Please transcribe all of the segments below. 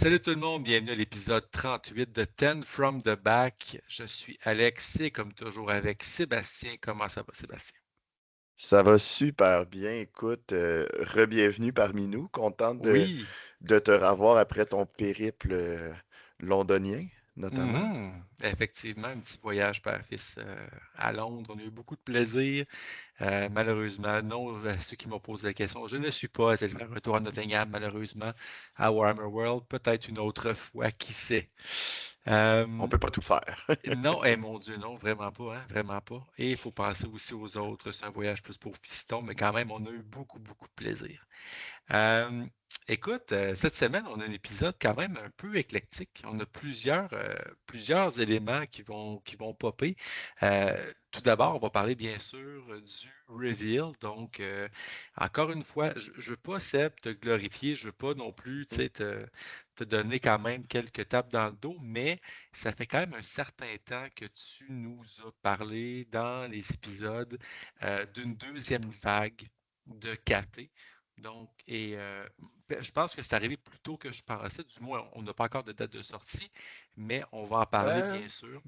Salut tout le monde, bienvenue à l'épisode 38 de Ten from the Back. Je suis Alex et comme toujours avec Sébastien. Comment ça va, Sébastien? Ça va super bien. Écoute, re-bienvenue parmi nous. Content Oui, de te revoir après ton périple londonien, notamment. effectivement, un petit voyage père-fils à Londres. On a eu beaucoup de plaisir. Malheureusement, non, ceux qui m'ont posé la question, je ne suis pas allé faire un retour à Nottingham, malheureusement, à Warhammer World. Peut-être une autre fois, qui sait. Euh, On peut pas tout faire. Non, eh mon Dieu, non, vraiment pas, hein, vraiment pas. Et il faut penser aussi aux autres. C'est un voyage plus pour fiston, mais quand même, on a eu beaucoup, beaucoup de plaisir. Euh, Écoute, cette semaine, on a un épisode quand même un peu éclectique. On a plusieurs éléments qui vont popper. Tout d'abord, on va parler bien sûr du reveal. Donc, encore une fois, je ne veux pas, Seb, te glorifier, je ne veux pas non plus, tu sais, te donner quand même quelques tapes dans le dos, mais ça fait quand même un certain temps que tu nous as parlé dans les épisodes d'une deuxième vague de KT. Donc, je pense que c'est arrivé plus tôt que je pensais. Du moins, on n'a pas encore de date de sortie, mais on va en parler Euh, bien sûr.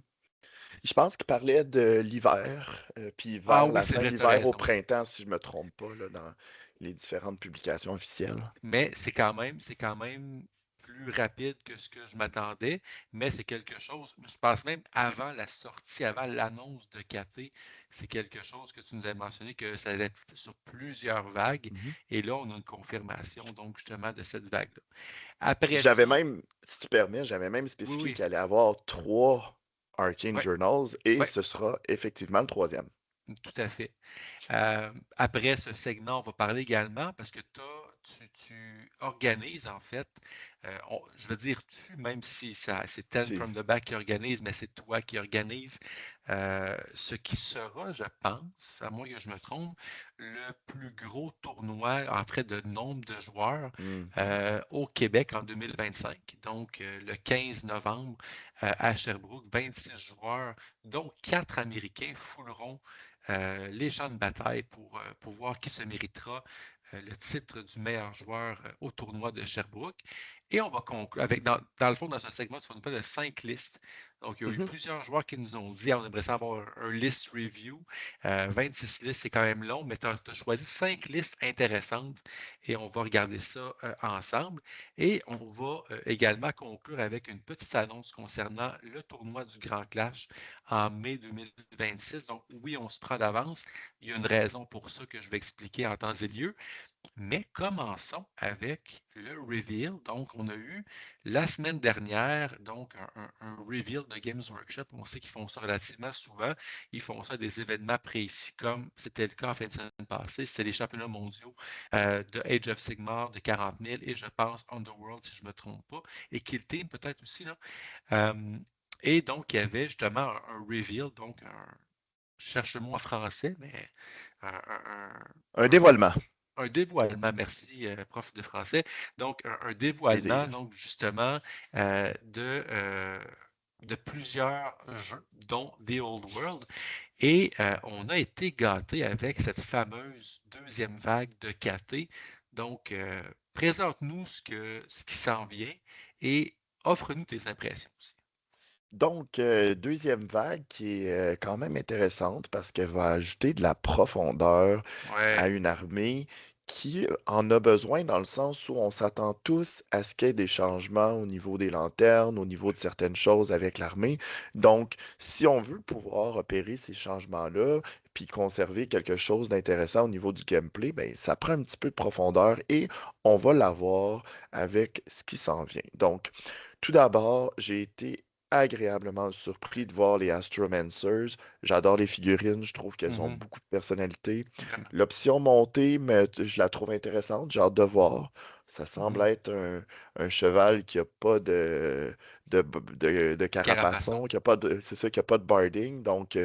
je pense qu'il parlait de l'hiver, puis Ah vers oui, la c'est fin de vrai, tu as l'hiver au raison. printemps, si je me trompe pas, là, dans les différentes publications officielles. Mais c'est quand même plus rapide que ce que je m'attendais, mais c'est quelque chose, je pense même avant la sortie, avant l'annonce de KT, c'est quelque chose que tu nous as mentionné que ça allait être sur plusieurs vagues, Mhm. et là, on a une confirmation, donc justement, de cette vague-là. Après J'avais ça, même, si tu permets, j'avais même oui, spécifié oui, qu'il allait y avoir trois Arcane ouais, Journals et ouais, ce sera effectivement le troisième. tout à fait. Après ce segment, on va parler également parce que tu organises en fait, je veux dire tu, même si c'est Ten C'est from the Back qui organise, mais c'est toi qui organise ce qui sera, je pense, à moins que je me trompe, le plus gros tournoi en fait de nombre de joueurs Mhm. au Québec en 2025. Donc le 15 novembre à Sherbrooke, 26 joueurs, dont 4 Américains fouleront les champs de bataille pour voir qui se méritera le titre du meilleur joueur au tournoi de Sherbrooke. Et on va conclure avec, dans le fond, dans ce segment, tu vas nous parler de 5 listes. Donc, il y a eu Mhm. plusieurs joueurs qui nous ont dit, ah, on aimerait ça avoir un list review. 26 listes, c'est quand même long, mais tu as choisi 5 listes intéressantes et on va regarder ça ensemble. Et on va également conclure avec une petite annonce concernant le tournoi du Grand Clash en mai 2026. Donc, oui, on se prend d'avance. Il y a une raison pour ça que je vais expliquer en temps et lieu. Mais commençons avec le reveal. Donc, on a eu la semaine dernière donc un reveal de Games Workshop. On sait qu'ils font ça relativement souvent. Ils font ça à des événements précis, comme c'était le cas en fin de semaine passée. C'était les championnats mondiaux de Age of Sigmar de 40 000 et je pense Underworld, si je ne me trompe pas, et Kill Team peut-être aussi, là. Euh, et donc, il y avait justement un reveal, donc je cherche le mot en français, mais un, un- Un un- un- dévoilement. un dévoilement, merci, prof de français. Donc, un dévoilement, Plaisir. donc justement, de plusieurs jeux, dont The Old World. Et on a été gâtés avec cette fameuse deuxième vague de KT. Donc, présente-nous ce qui s'en vient et offre-nous tes impressions aussi. Donc, deuxième vague qui est quand même intéressante parce qu'elle va ajouter de la profondeur à Ouais. une armée qui en a besoin dans le sens où on s'attend tous à ce qu'il y ait des changements au niveau des lanternes, au niveau de certaines choses avec l'armée. Donc, si on veut pouvoir opérer ces changements-là, puis conserver quelque chose d'intéressant au niveau du gameplay, ben, ça prend un petit peu de profondeur et on va l'avoir avec ce qui s'en vient. Donc, tout d'abord, j'ai été agréablement surpris de voir les Astromancers. J'adore les figurines, je trouve qu'elles ont Mhm. beaucoup de personnalité. Vraiment. L'option montée, je la trouve intéressante, j'ai hâte de voir. Ça semble Mhm. être un cheval qui n'a pas de Carapaçon. carapaçon, qui a pas de, c'est ça, qui n'a pas de barding. Donc,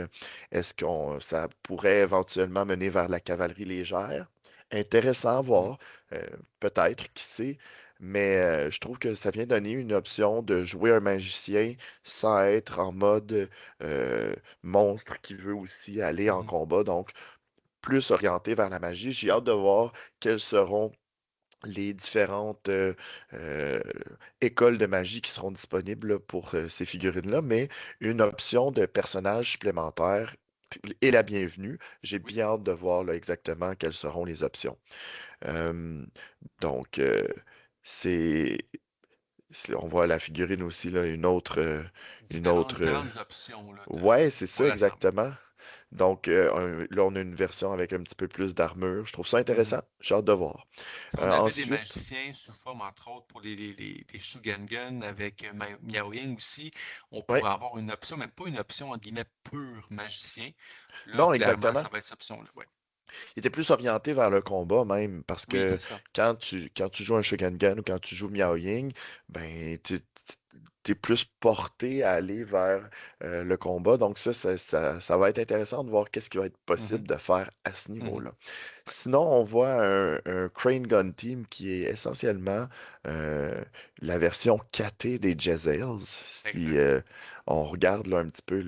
est-ce ça pourrait éventuellement mener vers la cavalerie légère? Intéressant à Mhm. voir. Euh, Peut-être, qui sait. Mais je trouve que ça vient donner une option de jouer un magicien sans être en mode euh, monstre qui veut aussi aller en Mhm. combat. Donc, plus orienté vers la magie. J'ai hâte de voir quels seront les différentes euh, écoles de magie qui seront disponibles là, pour ces figurines-là, mais une option de personnage supplémentaire est la bienvenue. J'ai Oui. bien hâte de voir là, exactement quelles seront les options. Euh, donc, c'est, on voit la figurine aussi, là, une autre, Différentes options là, ouais, c'est pour ça l'assembler. exactement. Donc, là, on a une version avec un petit peu plus d'armure. Je trouve ça Mhm. intéressant. J'ai hâte de voir. Si on avait des Ensuite, magiciens sous forme, entre autres, pour les Shugengun avec Miaoying aussi, on ouais, pourrait avoir une option, mais pas une option, en guillemets, pur magicien. Là, non, clairement, exactement. ça va être cette option-là. Ouais. Il était plus orienté vers le combat même, parce Oui, que c'est ça. quand tu joues un Shogun ou quand tu joues Miao Ying, ben, t'es plus porté à aller vers le combat. Donc ça va être intéressant de voir qu'est-ce qui va être Mhm, possible de faire à ce mhm. niveau-là. Ouais. Sinon, on voit un Crane Gun Team qui est essentiellement euh, la version KT des Jezzails. Si Exact. on regarde là, un petit peu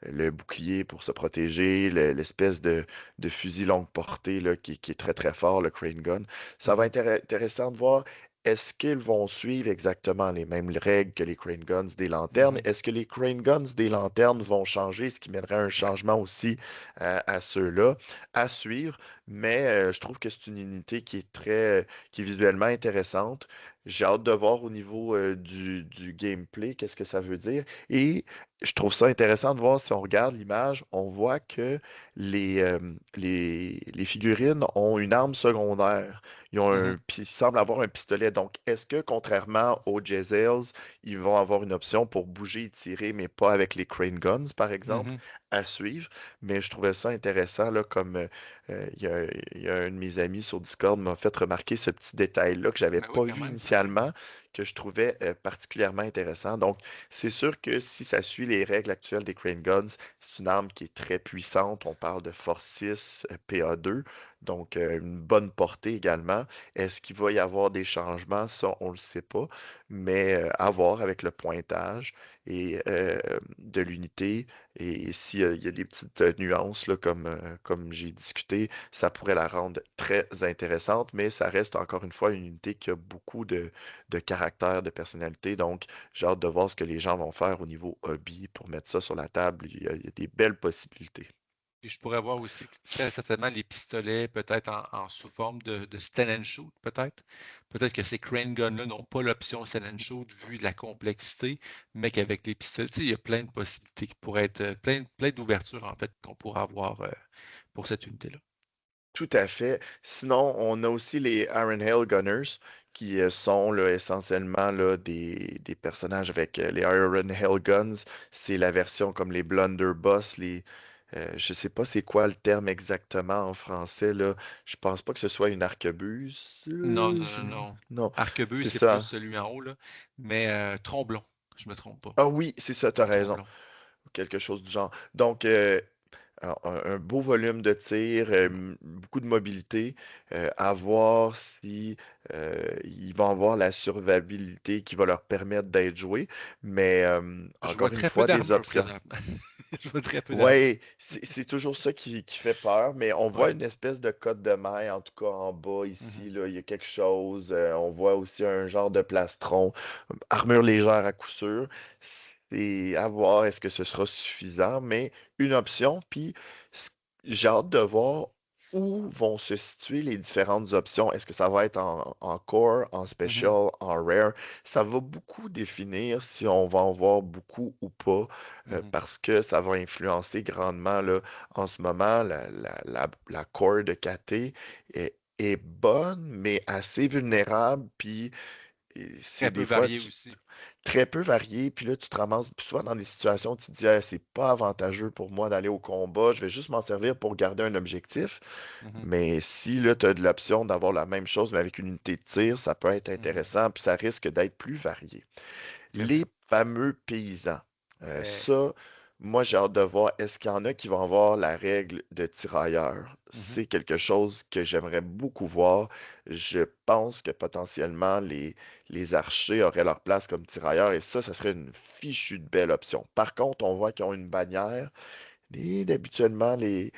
le bouclier pour se protéger, l'espèce de fusil longue portée là, qui est très très fort, le Crane Gun, ça va Mhm, être intéressant de voir. Est-ce qu'ils vont suivre exactement les mêmes règles que les Crane Guns des lanternes? mhm, Est-ce que les Crane Guns des lanternes vont changer, ce qui mènerait à un ouais. changement aussi à ceux-là? À suivre, mais je trouve que c'est une unité qui est visuellement intéressante. J'ai hâte de voir au niveau du gameplay, qu'est-ce que ça veut dire. Et je trouve ça intéressant de voir si on regarde l'image, on voit que les figurines ont une arme secondaire. Mhm, Ils semblent avoir un pistolet. Donc, est-ce que contrairement aux Jezzails, ils vont avoir une option pour bouger et tirer, mais pas avec les Crane Guns, par exemple, mhm. à suivre? Mais je trouvais ça intéressant, là, comme il y a un de mes amis sur Discord m'a fait remarquer ce petit détail-là que j'avais Ben oui, pas quand vu même. initialement, que je trouvais particulièrement intéressant. Donc, c'est sûr que si ça suit les règles actuelles des Crane Guns, c'est une arme qui est très puissante. On parle de Force 6, PA2, donc une bonne portée également. Est-ce qu'il va y avoir des changements? Ça, on ne le sait pas, mais à voir avec le pointage et de l'unité. Et s'il y a des petites nuances, là, comme j'ai discuté, ça pourrait la rendre très intéressante, mais ça reste encore une fois une unité qui a beaucoup de caractère, de personnalité. Donc, j'ai hâte de voir ce que les gens vont faire au niveau hobby pour mettre ça sur la table. Il y a des belles possibilités. Puis je pourrais voir aussi très certainement les pistolets, peut-être en sous forme de stand and shoot, peut-être. Peut-être que ces crane guns-là n'ont pas l'option stand and shoot vu de la complexité, mais qu'avec les pistolets, tu sais, il y a plein de possibilités qui pourraient être, plein d'ouvertures en fait qu'on pourrait avoir pour cette unité-là. Tout à fait. Sinon, on a aussi les Iron Hail Gunners, qui sont là, essentiellement là, des personnages avec les Iron Hail Guns. C'est la version comme les Blunderbuss, je sais pas c'est quoi le terme exactement en français, là. Je pense pas que ce soit une arquebuse. Non, non, non, non. Non, Arquebus, c'est c'est plus ça. celui en haut, là. Mais Tromblon, je me trompe pas. Ah oui, c'est ça, t'as raison. Tromblon. Quelque chose du genre. Donc, alors, un beau volume de tir, Mm. beaucoup de mobilité, à voir si ils vont avoir la survivabilité qui va leur permettre d'être joués. Mais Je vois encore une très peu fois, des d'armure options. présentement. Je vois très peu d'armure. Ouais, c'est toujours ça qui fait peur, mais on voit Ouais. une espèce de cotte de maille, en tout cas en bas Mhm. ici, là, il y a quelque chose. On voit aussi un genre de plastron, armure légère à coup sûr. C'est à voir, est-ce que ce sera suffisant, mais une option, puis c- j'ai hâte de voir où vont se situer les différentes options. Est-ce que ça va être en core, en Mhm. special, en rare? Ça va beaucoup définir si on va en voir beaucoup ou pas Mhm. parce que ça va influencer grandement là, en ce moment. La core de KT est bonne, mais assez vulnérable. Puis c'est Très peu des fois varié aussi. très peu varié. Puis là, tu te ramasses souvent dans des situations où tu te dis, ah, c'est pas avantageux pour moi d'aller au combat, je vais juste m'en servir pour garder un objectif. Mhm. Mais si là, tu as de l'option d'avoir la même chose, mais avec une unité de tir, ça peut être Mhm. intéressant, puis ça risque d'être plus varié. Très ça. Les fameux paysans. Eh, Ça, moi, j'ai hâte de voir, est-ce qu'il y en a qui vont avoir la règle de tirailleur? mhm. C'est quelque chose que j'aimerais beaucoup voir. Je pense que potentiellement, les archers auraient leur place comme tirailleurs et ça serait une fichue de belle option. Par contre, on voit qu'ils ont une bannière et habituellement, les,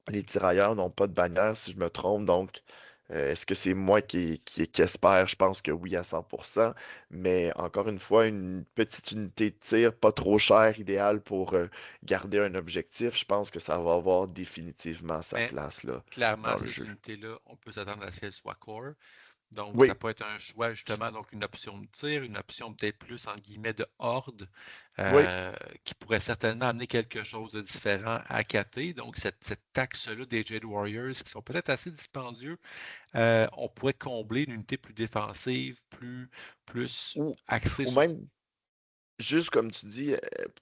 les tirailleurs n'ont pas de bannière, si je me trompe. Donc, Est-ce que c'est moi qui espère? Je pense que oui à 100%. Mais encore une fois, une petite unité de tir, pas trop chère, idéale pour garder un objectif. Je pense que ça va avoir définitivement sa Mais place là, clairement, dans le cette jeu. unité-là, on peut s'attendre à ce qu'elle soit core. Donc, ça Oui, peut être un choix, justement, donc une option de tir, une option peut-être plus, entre guillemets, de horde, oui. euh, qui pourrait certainement amener quelque chose de différent à KT. Donc, cette taxe-là des Jade Warriors, qui sont peut-être assez dispendieux, on pourrait combler une unité plus défensive, plus Ou, axée ou sur... même juste comme tu dis,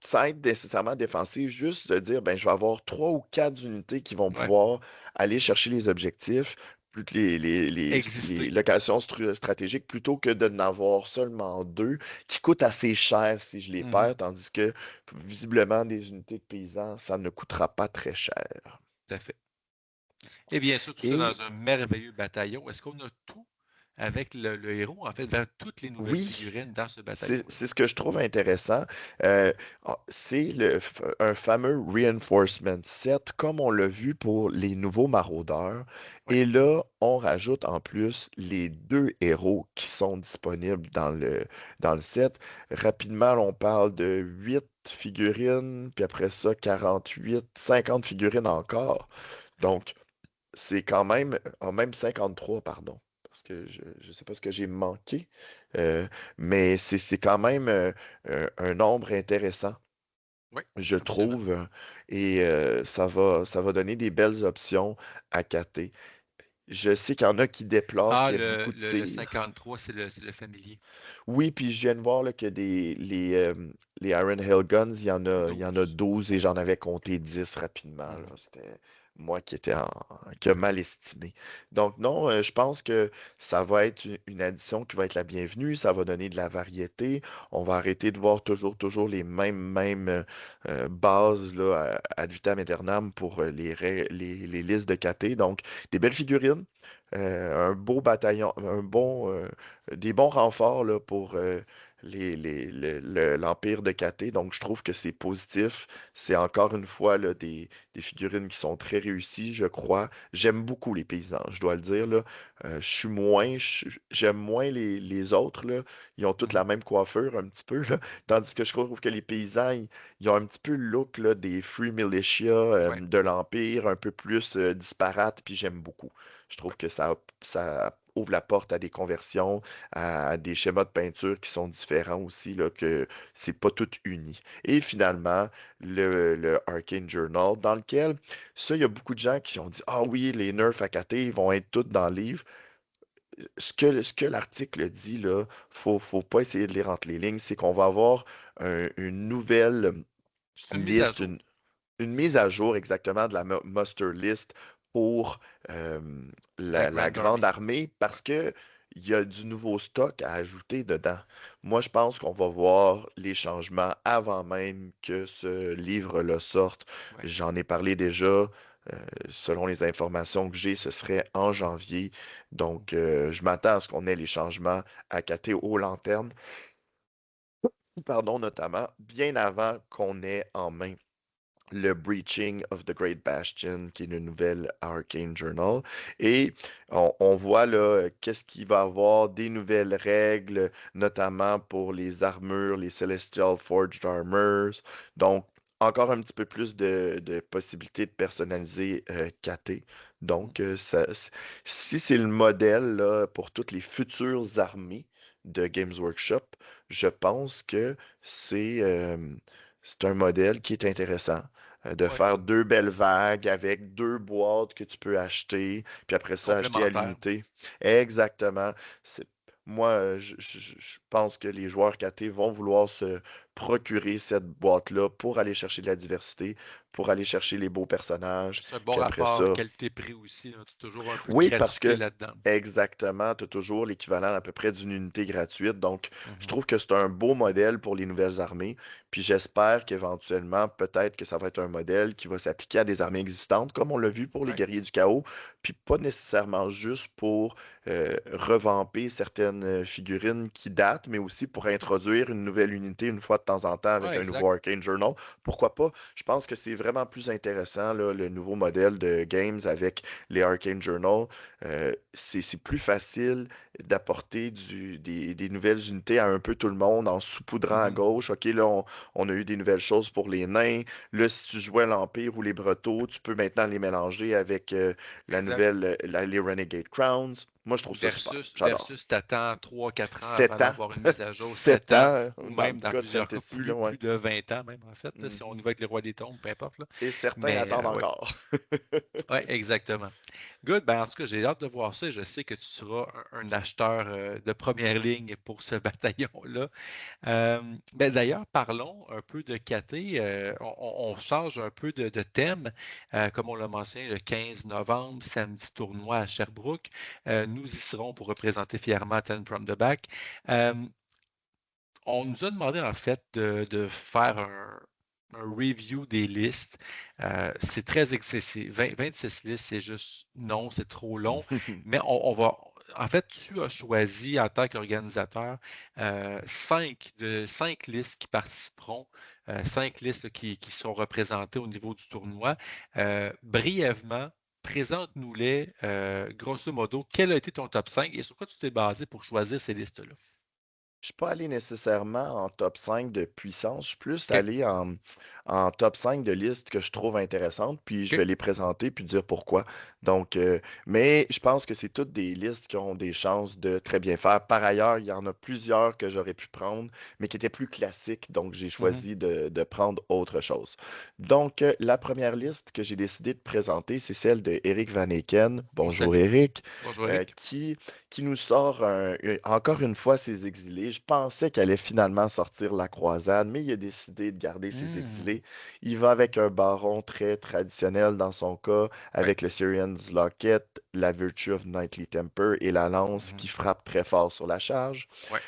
sans être nécessairement défensif, juste de dire, ben, je vais avoir trois ou quatre unités qui vont Ouais, pouvoir aller chercher les objectifs, plus que les exister. locations stratégiques, plutôt que de n'avoir seulement deux qui coûtent assez cher si je les Mhm, perds, tandis que visiblement, des unités de paysans, ça ne coûtera pas très cher. tout à fait. Et bien sûr, tout ça Et dans un merveilleux bataillon. Est-ce qu'on a tout avec le héros, en fait, vers toutes les nouvelles oui, figurines dans ce c'est bataillon-là? c'est ce que je trouve intéressant. C'est un fameux Reinforcement Set, comme on l'a vu pour les nouveaux maraudeurs. Oui. Et là, on rajoute en plus les deux héros qui sont disponibles dans le set. Rapidement, on parle de 8 figurines, puis après ça, 48, 50 figurines encore. Donc, c'est quand même, même 53, pardon, parce que je ne sais pas ce que j'ai manqué, euh, mais c'est quand même un nombre intéressant, Oui, je absolument. trouve, et ça va donner des belles options à cater. Je sais qu'il y en a qui déplorent Ah, qu'il y ait beaucoup de le tirs. 53, c'est le familier. Oui, puis je viens de voir là, que les Iron Hail Guns, il y en a 12. 12 et j'en avais compté 10 rapidement, là. Mhm. C'était moi qui a mal estimé. Donc non, je pense que ça va être une addition qui va être la bienvenue. Ça va donner de la variété. On va arrêter de voir toujours les mêmes bases là, ad vitam aeternam pour les listes de KT. Donc, des belles figurines. Un beau bataillon, des bons renforts là, pour l'Empire de KT. Donc, je trouve que c'est positif. C'est encore une fois là, des figurines qui sont très réussies, je crois. J'aime beaucoup les paysans, je dois le dire. Là. J'aime moins les autres. Là. Ils ont toutes la Mhm. même coiffure un petit peu. Là. Tandis que je trouve que les paysans, ils ont un petit peu le look là, des Free Militia Ouais, de l'Empire, un peu plus disparate, puis j'aime beaucoup. Je ouais. trouve que ça ouvre la porte à des conversions, à des schémas de peinture qui sont différents aussi, là, que c'est pas tout uni. Et finalement, le Arcane Journal, dans lequel, ça, il y a beaucoup de gens qui ont dit, ah oui, les nerfs à KT, ils vont être tous dans le livre. Ce que l'article dit, là, faut pas essayer de lire entre les lignes, c'est qu'on va avoir une nouvelle C'est une mise à liste, jour. une mise à jour exactement de la muster list pour La la Grand grande Army. armée Ouais, parce que il y a du nouveau stock à ajouter dedans. Moi, je pense qu'on va voir les changements avant même que ce livre-là sorte. ouais. J'en ai parlé déjà. Selon les informations que j'ai, ce serait en janvier. Donc, je m'attends à ce qu'on ait les changements à cater aux lanternes, pardon, notamment, bien avant qu'on ait en main le Breaching of the Great Bastion, qui est une nouvelle Arcane Journal. Et on voit là qu'est-ce qu'il va y avoir, des nouvelles règles, notamment pour les armures, les Celestial Forged Armors. Donc, encore un petit peu plus de possibilités de personnaliser KT. Mhm. Donc, si c'est le modèle là, pour toutes les futures armées de Games Workshop, je pense que c'est un modèle qui est intéressant de Ouais, faire deux belles vagues avec deux boîtes que tu peux acheter, puis après ça, acheter à complémentaire. l'unité. Exactement. C'est- Moi, je pense que les joueurs KT vont vouloir se procurer cette boîte-là pour aller chercher de la diversité, pour aller chercher les beaux personnages, C'est un bon puis après rapport ça, qualité-prix aussi, là. Tu as toujours un peu de oui, parce gratuité que là-dedans. exactement, tu as toujours l'équivalent à peu près d'une unité gratuite. Donc, je Mhm. trouve que c'est un beau modèle pour les nouvelles armées. Puis j'espère qu'éventuellement, peut-être que ça va être un modèle qui va s'appliquer à des armées existantes, comme on l'a vu pour les Ouais, guerriers du chaos, puis pas nécessairement juste pour revamper certaines figurines qui datent, mais aussi pour introduire une nouvelle unité une fois de temps en temps avec Ouais, un nouveau exact. Arcane Journal. Pourquoi pas? Je pense que c'est vraiment plus intéressant, là, le nouveau modèle de games avec les Arcane Journal. C'est plus facile d'apporter des nouvelles unités à un peu tout le monde en saupoudrant à Mhm. gauche. OK, là, on a eu des nouvelles choses pour les nains. Là, si tu jouais l'Empire ou les Breteaux, tu peux maintenant les mélanger avec la Exact. nouvelle, les Renegade Crowns. Moi, je trouve ça super. J'adore. Versus t'attends 3-4 ans avant 7 ans. d'avoir une mise à jour, 7 7 ans, ans ou dans le même dans cas de plusieurs cas, Fantasy, là, ouais. plus de 20 ans même, en fait, là, si on Mhm. y va avec les rois des tombes, peu importe. Là. Et certains Mais attendent ouais. encore. Oui, exactement. Good. Ben, en tout cas, j'ai hâte de voir ça. Je sais que tu seras un acheteur de première ligne pour ce bataillon-là. Ben, d'ailleurs, parlons un peu de KT. On change un peu de thème. Comme on l'a mentionné, le 15 novembre, samedi tournoi à Sherbrooke. Nous y serons pour représenter fièrement Ten from the Back. Euh, on nous a demandé en fait de faire un review des listes. C'est très excessif. 26 listes, c'est juste non, c'est trop long. Mais on va. En fait, tu as choisi en tant qu'organisateur 5 listes qui participeront, 5 listes là, qui sont représentées au niveau du tournoi. Brièvement, présente-nous-les, grosso modo. Quel a été ton top 5 et sur quoi tu t'es basé pour choisir ces listes-là? Je suis pas allé nécessairement en top 5 de puissance, je suis plus OK. allé en top 5 de listes que je trouve intéressantes, puis je OK. vais les présenter puis dire pourquoi. Donc, mais je pense que c'est toutes des listes qui ont des chances de très bien faire. Par ailleurs, il y en a plusieurs que j'aurais pu prendre, mais qui étaient plus classiques, donc j'ai Mhm. choisi de prendre autre chose. Donc, la première liste que j'ai décidé de présenter, c'est celle de Eric Van Eken. On le Bonjour salue. Eric, Bonjour euh, Eric. qui qui nous sort encore une fois ses exilés. Je pensais qu'elle allait finalement sortir la croisade, mais il a décidé de garder ses Hmm. exilés. Il va avec un baron très traditionnel dans son cas, Ouais. avec le Syrian's Locket, la Virtue of Knightly Temper et la lance qui Mhm. frappe très fort sur la charge. Ouais.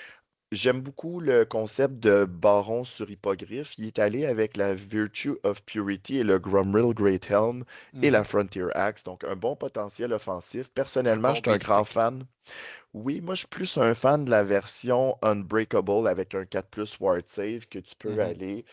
J'aime beaucoup le concept de baron sur hippogriffe. Il est allé avec la Virtue of Purity et le Grumrill Great Helm et la Mhm. Frontier Axe, donc un bon potentiel offensif. Un Personnellement, je bon suis un grand basic. fan. Oui, moi je suis plus un fan de la version Unbreakable avec un 4+ Ward Save que tu peux Mhm. aller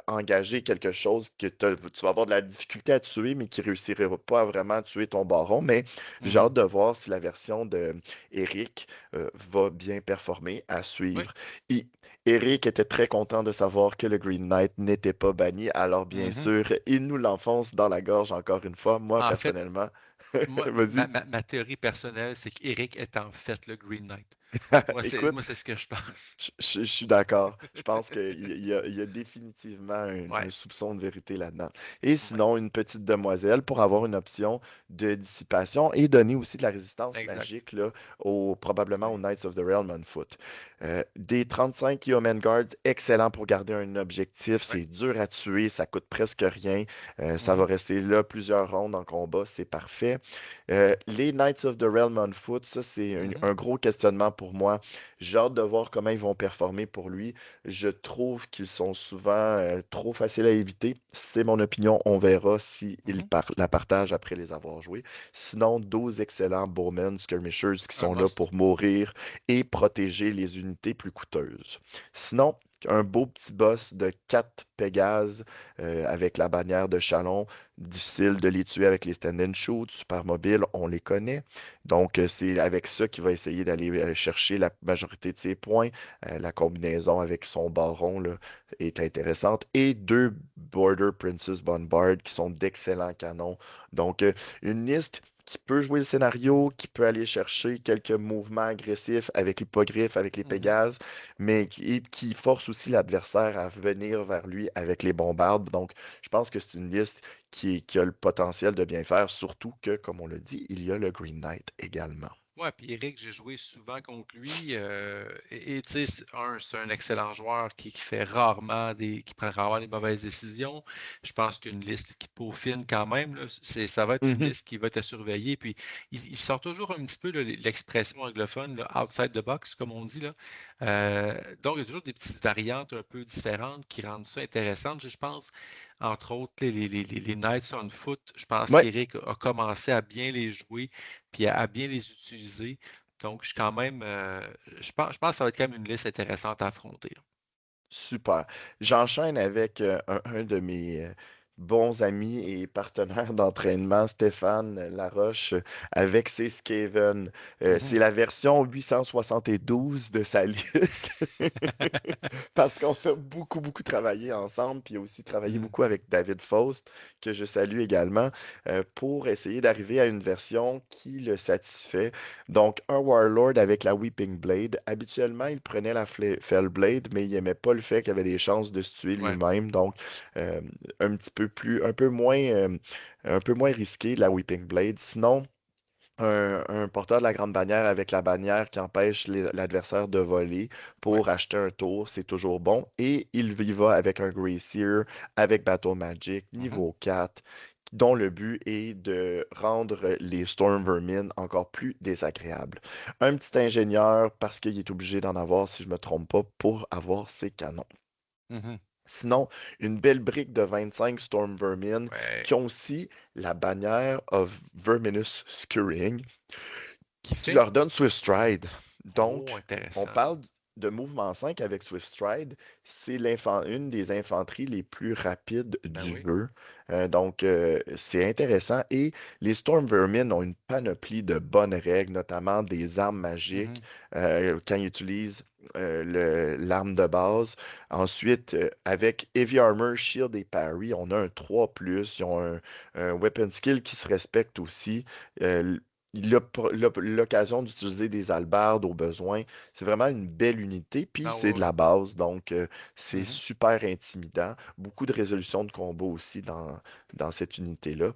engager quelque chose que tu vas avoir de la difficulté à tuer, mais qui réussira pas à vraiment tuer ton baron. Mais j'ai Mhm. hâte de voir si la version de Eric va bien performer à Ouais. suivre. Et Eric était très content de savoir que le Green Knight n'était pas banni. Alors bien Mhm. sûr, il nous l'enfonce dans la gorge encore une fois. Moi, En fait, personnellement, moi, vas-y. ma théorie personnelle, c'est qu'Eric est en fait le Green Knight. Écoute, Moi, c'est ce que je pense. je suis d'accord. Je pense qu'il y a définitivement un Ouais. soupçon de vérité là-dedans. Et Ouais. sinon, une petite demoiselle pour avoir une option de dissipation et donner aussi de la résistance Exact. magique là, probablement aux Ouais. Knights of the Realm on foot. Des 35 Yeoman Guards, excellent pour garder un objectif. Ouais. C'est dur à tuer, ça coûte presque rien. Ça va Mhm. rester là plusieurs rondes en combat, c'est parfait. Les Knights of the Realm on foot, ça c'est Mhm. un gros questionnement pour moi. J'ai hâte de voir comment ils vont performer pour lui. Je trouve qu'ils sont souvent trop faciles à éviter. C'est mon opinion. On verra s'ils Mhm. la partagent après les avoir joués. Sinon, 12 excellents Bowmen Skirmishers qui Un sont là must. pour mourir et protéger les unités plus coûteuses. Sinon, un beau petit boss de 4 Pégases avec la bannière de Chalon. Difficile de les tuer avec les stand and shoot. Super mobile, on les connaît. Donc, c'est avec ça qu'il va essayer d'aller chercher la majorité de ses points. La combinaison avec son baron là, est intéressante. Et 2 Border Princess Bombard qui sont d'excellents canons. Donc, une liste qui peut jouer le scénario, qui peut aller chercher quelques mouvements agressifs avec l'hippogriffe, avec les Mhm. Pégases, mais qui force aussi l'adversaire à venir vers lui avec les bombardes. Donc, je pense que c'est une liste qui a le potentiel de bien faire, surtout que, comme on l'a dit, il y a le Green Knight également. Ouais, puis Eric, j'ai joué souvent contre lui. Et tu sais, c'est un excellent joueur qui fait rarement qui prend rarement des mauvaises décisions. Je pense qu'une liste qui peaufine quand même, là, ça va être une Mhm. liste qui va être à surveiller. Puis il sort toujours un petit peu là, l'expression anglophone, là, outside the box, comme on dit là. Donc, il y a toujours des petites variantes un peu différentes qui rendent ça intéressant. Je pense, entre autres, les Knights on Foot. Je pense Ouais, qu'Eric a commencé à bien les jouer puis à bien les utiliser. Donc, je suis quand même, je pense que ça va être quand même une liste intéressante à affronter. Là. Super. J'enchaîne avec un de mes bons amis et partenaires d'entraînement, Stéphane Laroche, avec ses Skaven. C'est Mhm. la version 872 de sa liste. Parce qu'on a beaucoup, beaucoup travaillé ensemble, puis aussi travaillé Mhm. beaucoup avec David Faust, que je salue également, pour essayer d'arriver à une version qui le satisfait. Donc, un Warlord avec la Weeping Blade. Habituellement, il prenait la Fellblade, mais il n'aimait pas le fait qu'il avait des chances de se tuer Ouais. lui-même. Donc, euh, un petit peu plus, un peu moins risqué, la Weeping Blade. Sinon, un porteur de la grande bannière avec la bannière qui empêche l'adversaire de voler Ouais. pour acheter un tour, c'est toujours bon. Et il y va avec un Gracier, avec Battle Magic, Mhm. niveau 4, dont le but est de rendre les Storm Vermin encore plus désagréables. Un petit ingénieur, parce qu'il est obligé d'en avoir, si je ne me trompe pas, pour avoir ses canons. Mhm. Sinon, une belle brique de 25 Storm Vermin Ouais. qui ont aussi la bannière of Verminous Skirring Qui qui fait? leur donne Swift Stride. Oh, Donc, on intéressant. parle de mouvement 5 avec Swift Stride. C'est une des infanteries les plus rapides Ben du oui. jeu. Donc, c'est intéressant. Et les Storm Vermin ont une panoplie de bonnes règles, notamment des armes magiques Mhm. quand ils utilisent l'arme de base. Ensuite, avec Heavy Armor, Shield et Parry, on a un 3+. Ils ont un weapon skill qui se respecte aussi. Euh, il a l'occasion d'utiliser des halbardes au besoin. C'est vraiment une belle unité, puis Ah c'est de ouais, ouais. la base, donc c'est Mhm. super intimidant. Beaucoup de résolution de combat aussi dans cette unité-là.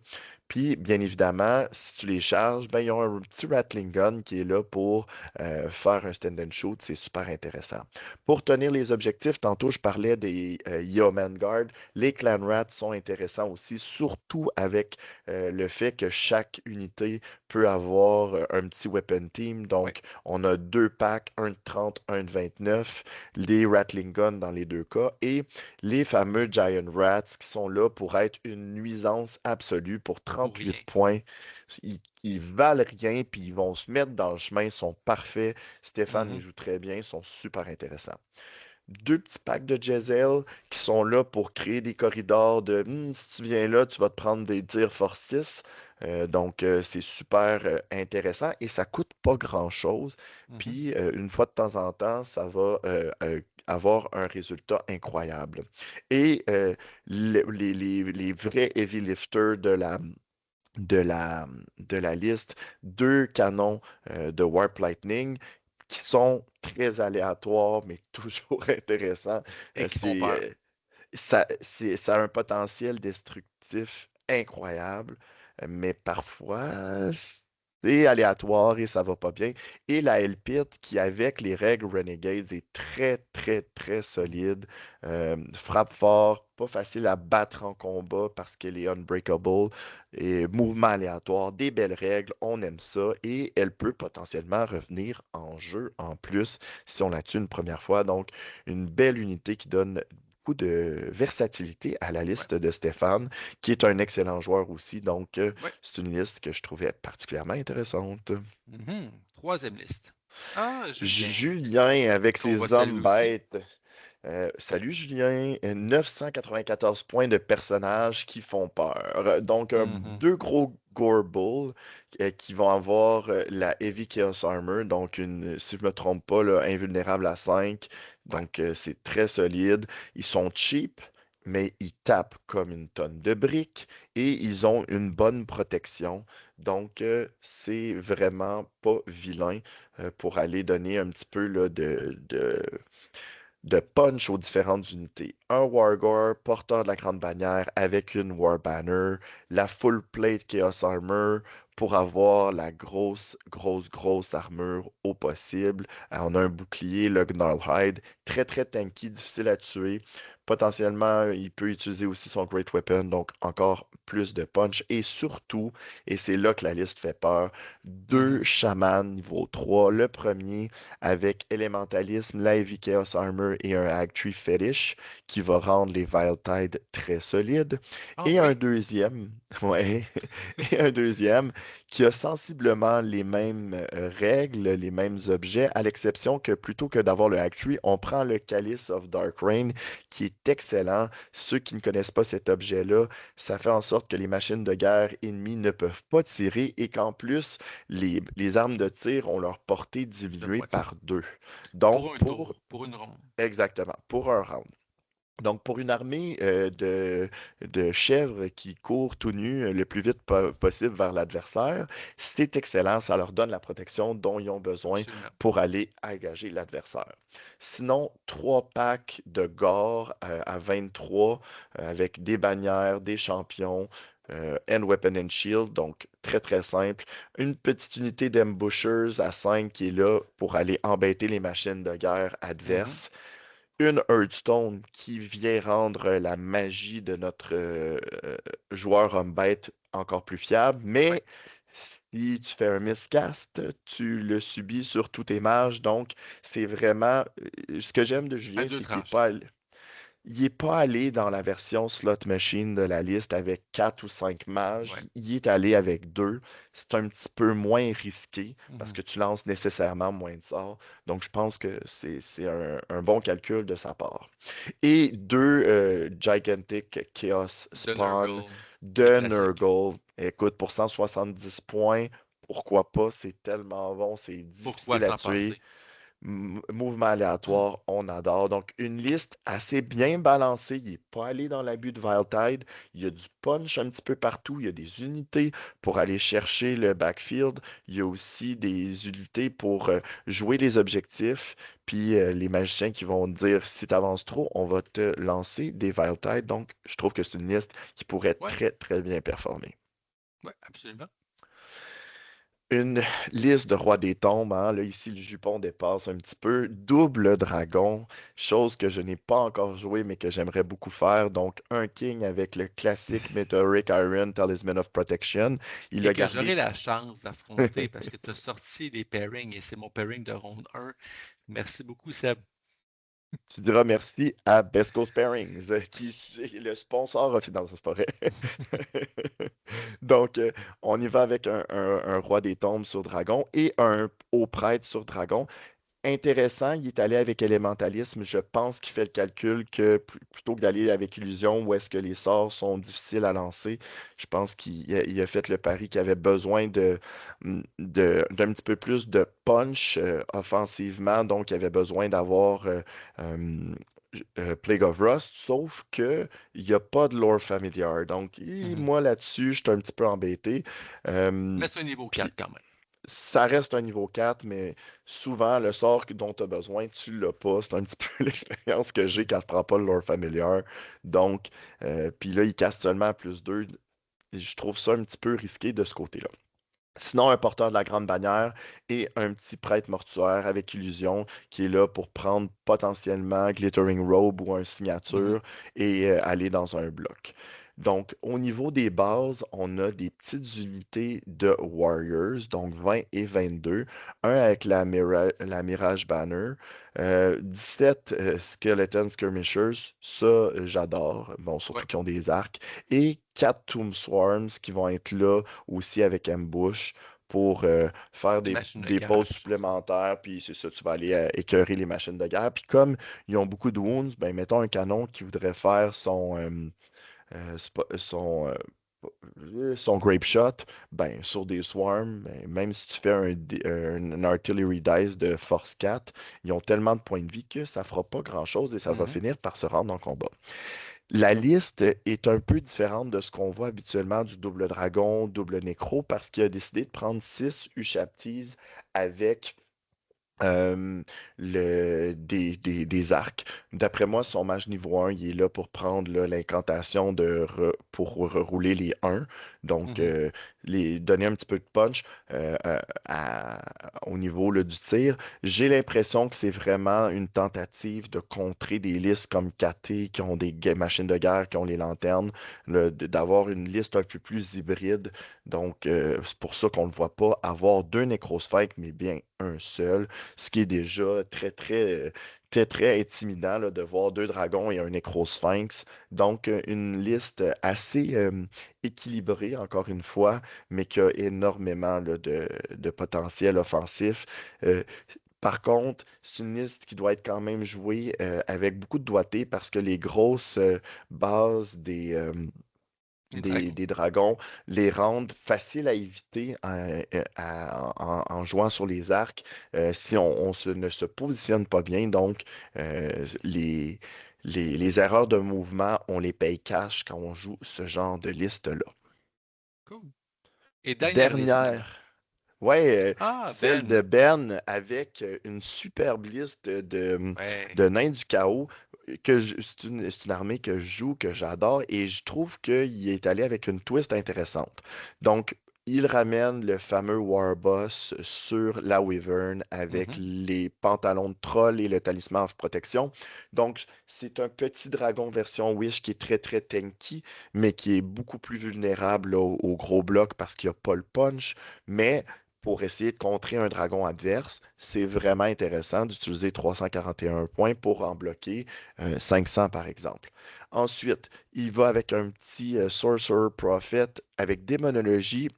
Puis, bien évidemment, si tu les charges, ben, ils ont un petit Rattling Gun qui est là pour faire un stand and shoot. C'est super intéressant. Pour tenir les objectifs, tantôt je parlais des Yeoman Guard. Les Clan Rats sont intéressants aussi, surtout avec le fait que chaque unité peut avoir un petit weapon team. Ouais. Donc, on a deux packs, un de 30, un de 29, les Rattling Guns dans les deux cas, et les fameux Giant Rats qui sont là pour être une nuisance absolue pour Pour 38 rien. points. Ils valent rien, puis ils vont se mettre dans le chemin, ils sont parfaits. Stéphane, il Mhm. joue très bien, ils sont super intéressants. Deux petits packs de Jezzel qui sont là pour créer des corridors de si tu viens là, tu vas te prendre des tirs force 6. Donc, c'est super intéressant et ça coûte pas grand-chose. Mhm. Puis, une fois de temps en temps, ça va avoir un résultat incroyable. Et les vrais heavy lifters de la, de la liste, deux canons de Warp Lightning qui sont très aléatoires, mais toujours intéressants. Et Euh, qui font c'est, peur. euh, ça a un potentiel destructif incroyable, mais parfois c'est aléatoire et ça va pas bien. Et la Elpit, qui avec les règles Renegades est très, très, très Mhm. solide, frappe fort, pas facile à battre en combat parce qu'elle est unbreakable, et mouvement aléatoire, des belles règles, on aime ça, et elle peut potentiellement revenir en jeu en plus si on la tue une première fois. Donc, une belle unité qui donne beaucoup de versatilité à la Ouais. liste de Stéphane, qui est un excellent joueur aussi. Donc, Ouais. c'est une liste que je trouvais particulièrement intéressante. Mhm. Troisième liste. Ah, Julien. Julien, avec Qu'on va ses saluer hommes aussi. bêtes. Salut Julien, 994 points de personnages qui font peur. Donc, Mhm. deux gros Gorbul qui vont avoir la Heavy Chaos Armor, donc si je me trompe pas, là, invulnérable à 5. Ouais. Donc, c'est très solide. Ils sont cheap, mais ils tapent comme une tonne de briques et ils ont une bonne protection. Donc, c'est vraiment pas vilain pour aller donner un petit peu là, de punch aux différentes unités. Un Wargore, porteur de la grande bannière avec une War Banner, la full plate Chaos Armor pour avoir la grosse, grosse, grosse armure au possible. On a un bouclier, le Gnarlhide, très, très tanky, difficile à tuer. potentiellement, il peut utiliser aussi son Great Weapon, donc encore plus de punch. Et surtout, et c'est là que la liste fait peur, deux Mhm. chamans niveau 3. Le premier avec Elementalisme, la Heavy Chaos Armor et un Agtree Fetish qui va rendre les Vile Tide très solides. Ah Et un oui? deuxième, ouais, et un deuxième qui a sensiblement les mêmes règles, les mêmes objets, à l'exception que plutôt que d'avoir le Hack-Tree, on prend le Chalice of Dark Rain, qui est excellent. Ceux qui ne connaissent pas cet objet-là, ça fait en sorte que les machines de guerre ennemies ne peuvent pas tirer et qu'en plus, les armes de tir ont leur portée De diminuée moitié. par 2. Donc, Pour un tour, pour une ronde. exactement, pour un round. Donc, pour une armée de chèvres qui courent tout nus le plus vite possible vers l'adversaire, c'est excellent. Ça leur donne la protection dont ils ont besoin Absolument. pour aller engager l'adversaire. Sinon, 3 packs de gore à 23 avec des bannières, des champions. And Weapon and Shield, donc très très simple. Une petite unité d'ambushers à 5 qui est là pour aller embêter les machines de guerre Mhm. adverses, une Hearthstone qui vient rendre la magie de notre joueur homme-bête encore plus fiable, Ouais. mais si tu fais un miscast, tu le subis sur tous tes mages, donc c'est vraiment... Ce que j'aime de Un Julien, deux c'est qu'il n'est tranchants. pas, il est pas allé dans la version slot machine de la liste avec 4 ou 5 mages. Ouais. Il est allé avec 2. C'est un petit peu moins risqué parce Mhm. que tu lances nécessairement moins de sorts. Donc, je pense que c'est un bon calcul de sa part. Et 2 Gigantic Chaos De Spawn Nurgle, le de classique. Nurgle. Écoute, pour 170 points, pourquoi pas? C'est tellement bon, c'est Pourquoi difficile à s'en tuer. passer? Mouvement aléatoire, on adore. Donc, une liste assez bien balancée. Il n'est pas allé dans l'abus de Tide. Il y a du punch un petit peu partout. Il y a des unités pour aller chercher le backfield. Il y a aussi des unités pour jouer les objectifs. Puis les magiciens qui vont dire si tu avances trop, on va te lancer des Tide. Donc, je trouve que c'est une liste qui pourrait Ouais. très, très bien performer. Ouais, absolument. Une liste de rois des tombes, hein. Là, ici, le jupon dépasse un petit peu. Double dragon, chose que je n'ai pas encore joué, mais que j'aimerais beaucoup faire. Donc, un king avec le classique Meteoric Iron Talisman of Protection. Il Et a que j'aurai gardé. la chance d'affronter parce que tu as sorti des pairings et c'est mon pairing de ronde 1. Merci beaucoup, Seb. Tu diras merci à Besco Sparings, qui est le sponsor officiel. Non, ça, c'est pas vrai. Donc, on y va avec un roi des tombes sur dragon et un haut prêtre sur dragon. Intéressant, il est allé avec élémentalisme. Je pense qu'il fait le calcul que plutôt que d'aller avec illusion où est-ce que les sorts sont difficiles à lancer, je pense qu'il a fait le pari qu'il avait besoin d'un petit peu plus de punch offensivement, donc il avait besoin d'avoir euh, Plague of Rust, sauf que il n'y a pas de lore familiar. Donc, Mhm. moi là-dessus, je suis un petit peu embêté. Euh, Mais c'est un niveau puis 4 quand même. ça reste un niveau 4, mais souvent, le sort dont tu as besoin, tu l'as pas. C'est un petit peu l'expérience que j'ai quand je prends pas le lore familiar. Donc, puis là, il casse seulement à +2. Et je trouve ça un petit peu risqué de ce côté-là. Sinon, un porteur de la grande bannière et un petit prêtre mortuaire avec illusion qui est là pour prendre potentiellement Glittering Robe ou un Mhm. signature et aller dans un bloc. Donc, au niveau des bases, on a des petites unités de Warriors, donc 20 et 22. Un avec la Mirage Banner, 17 Skeleton Skirmishers, ça j'adore, bon, surtout Ouais. qu'ils ont des arcs, et 4 Tomb Swarms qui vont être là aussi avec Ambush pour faire Des machines de des guerre, pauses puis tout ça. supplémentaires, puis c'est ça, tu vas aller écœurer les machines de guerre. Puis comme ils ont beaucoup de wounds, ben mettons un canon qui voudrait faire son grape shot, ben sur des swarms, ben, même si tu fais un artillery dice de force 4, ils ont tellement de points de vie que ça fera pas grand-chose et ça va Mhm. finir par se rendre en combat. La liste est un peu différente de ce qu'on voit habituellement du double dragon, double nécro, parce qu'il a décidé de prendre 6 Ushabtis avec euh, des arcs. D'après moi, son mage niveau 1, il est là pour prendre là, l'incantation pour rerouler les 1. Donc, Mhm. donner un petit peu de punch au niveau là, du tir. J'ai l'impression que c'est vraiment une tentative de contrer des listes comme KT qui ont des machines de guerre, qui ont les lanternes, d'avoir une liste un peu plus hybride. Donc, c'est pour ça qu'on ne le voit pas avoir deux Necrosphinx, mais bien un seul, ce qui est déjà très intimidant là, de voir deux dragons et un nécrosphinx. Donc, une liste assez équilibrée, encore une fois, mais qui a énormément là, de potentiel offensif. Euh, Par contre, c'est une liste qui doit être quand même jouée avec beaucoup de doigté parce que les grosses bases Les dragons. des dragons les rendent faciles à éviter en jouant sur les arcs si ne se positionne pas bien. Donc, les, les erreurs de mouvement, on les paye cash quand on joue ce genre de liste-là. Cool. Et dernière liste, finalement. Dernière. Ouais, Ah, celle de Ben. Ben avec une superbe liste Ouais. de nains du chaos. C'est une armée que je joue, que j'adore, et je trouve qu'il est allé avec une twist intéressante. Donc, il ramène le fameux Warboss sur la Wyvern avec Mhm. les pantalons de troll et le talisman of protection. Donc, c'est un petit dragon version Wish qui est très tanky, mais qui est beaucoup plus vulnérable au gros bloc parce qu'il n'y a pas le punch. Mais pour essayer de contrer un dragon adverse, c'est vraiment intéressant d'utiliser 341 points pour en bloquer 500 par exemple. Ensuite, il va avec un petit Sorcerer Prophet avec démonologie,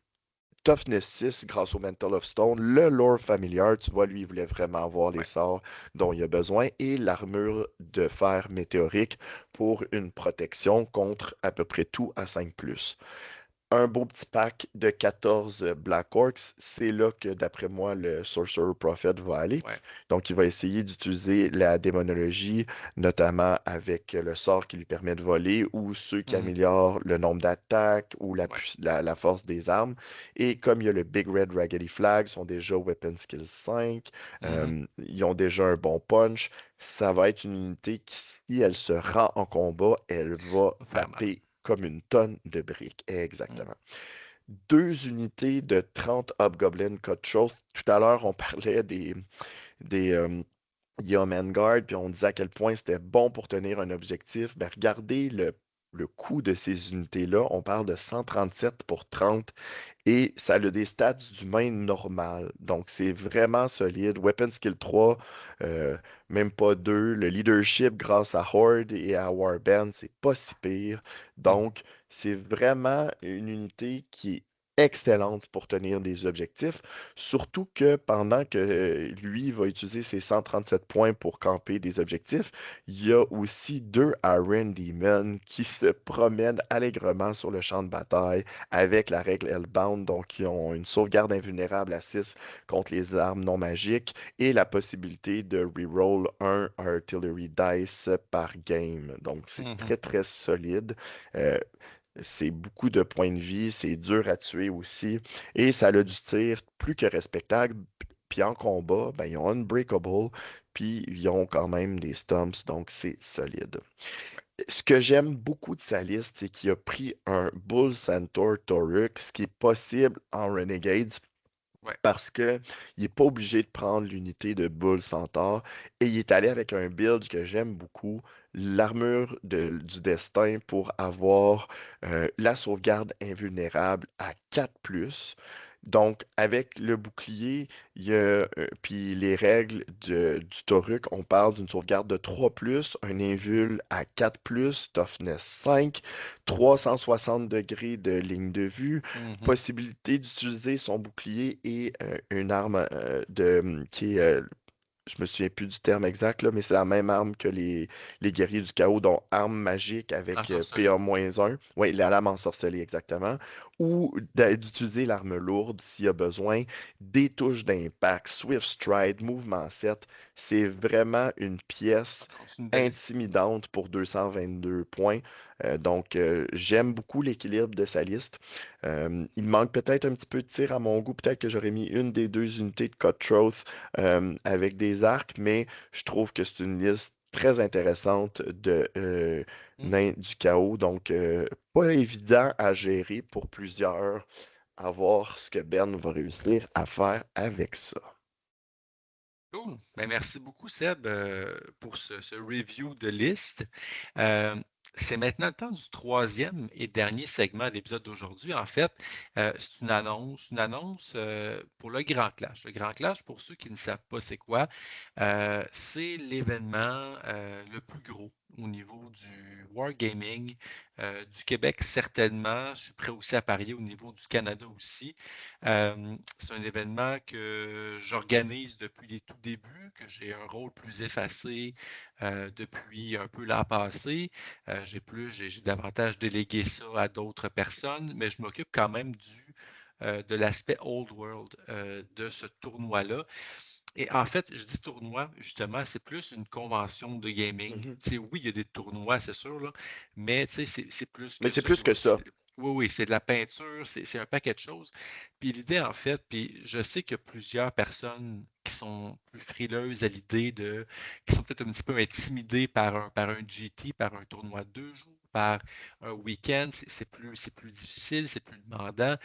Toughness 6 grâce au Mental of Stone, le lore familiar, tu vois, lui, il voulait vraiment avoir les Ouais. sorts dont il a besoin, et l'armure de fer météorique pour une protection contre à peu près tout à 5+. Un beau petit pack de 14 Black Orcs. C'est là que, d'après moi, le Sorcerer Prophet va aller. Ouais. Donc, il va essayer d'utiliser la démonologie, notamment avec le sort qui lui permet de voler ou ceux qui Mhm. améliorent le nombre d'attaques ou Ouais. la force des armes. Et comme il y a le Big Red Raggedy Flag, ils sont déjà Weapon Skill 5, Mhm. ils ont déjà un bon punch. Ça va être une unité qui, si elle se rend en combat, elle va Ça va faire mal. taper comme une tonne de briques. Mm. Exactement. Deux unités de 30 Hobgoblin Cutthroat. Tout à l'heure, on parlait des Yeoman Guard, puis on disait à quel point c'était bon pour tenir un objectif. Ben, regardez le coût de ces unités-là. On parle de 137 pour 30 et ça a des stats d'humain normal. Donc, c'est vraiment solide. Weapon Skill 3, euh, même pas 2. Le leadership grâce à Horde et à Warband, c'est pas si pire. Mhm. Donc, c'est vraiment une unité qui est excellente pour tenir des objectifs. Surtout que pendant que lui va utiliser ses 137 points pour camper des objectifs, il y a aussi deux Iron Demon qui se promènent allègrement sur le champ de bataille avec la règle Hellbound, donc ils ont une sauvegarde invulnérable à 6 contre les armes non magiques et la possibilité de reroll un Artillery Dice par game. Donc c'est Mhm. très solide. Euh, c'est beaucoup de points de vie, c'est dur à tuer aussi et ça a du tir plus que respectable. Puis en combat, ben, ils ont Unbreakable, puis ils ont quand même des stumps, donc c'est solide. Ouais. Ce que j'aime beaucoup de sa liste, c'est qu'il a pris un Bull Centaur Taurus, ce qui est possible en Renegades Ouais. parce que il n'est pas obligé de prendre l'unité de Bull Centaur et il est allé avec un build que j'aime beaucoup, l'armure du destin pour avoir la sauvegarde invulnérable à 4+. Donc, avec le bouclier, puis les règles du Toruk, on parle d'une sauvegarde de 3+, un invul à 4+, toughness 5, 360 degrés de ligne de vue, Mhm. possibilité d'utiliser son bouclier et une arme qui est, je me souviens plus du terme exact, là, mais c'est la même arme que les guerriers du chaos, dont arme magique avec Ensorcelé. PA-1. Oui, la lame ensorcelée, exactement. Ou d'utiliser l'arme lourde s'il y a besoin, des touches d'impact, Swift Stride, mouvement 7. C'est vraiment une pièce Non, c'est une belle liste. intimidante pour 222 points. J'aime beaucoup l'équilibre de sa liste. Il manque peut-être un petit peu de tir à mon goût. Peut-être que j'aurais mis une des deux unités de Cutthroat avec des arcs, mais je trouve que c'est une liste très intéressante de nains du chaos. Pas évident à gérer pour plusieurs, à voir ce que Ben va réussir à faire avec ça. Cool. Ben, merci beaucoup, Seb, pour ce review de liste. Euh, c'est maintenant le temps du troisième et dernier segment de l'épisode d'aujourd'hui. En fait, c'est une annonce pour le Grand Clash. Le Grand Clash, pour ceux qui ne savent pas c'est quoi, c'est l'événement le plus gros au niveau du wargaming du Québec, certainement. Je suis prêt aussi à parier au niveau du Canada aussi. C'est un événement que j'organise depuis les tout débuts, que j'ai un rôle plus effacé depuis un peu l'an passé. J'ai davantage délégué ça à d'autres personnes, mais je m'occupe quand même de l'aspect Old World de ce tournoi-là. Et en fait, je dis tournoi, justement, c'est plus une convention de gaming. Mhm. Tu sais, oui, il y a des tournois, c'est sûr, là, mais tu sais, c'est plus Mais que c'est ça. Il y plus a que aussi, ça. oui, oui, c'est de la peinture, c'est un paquet de choses. Puis l'idée, en fait, puis je sais qu'il y a plusieurs personnes qui sont plus frileuses à l'idée qui sont peut-être un petit peu intimidées par un GT, par un tournoi de 2 jours, par un week-end. C'est plus difficile, c'est plus demandant.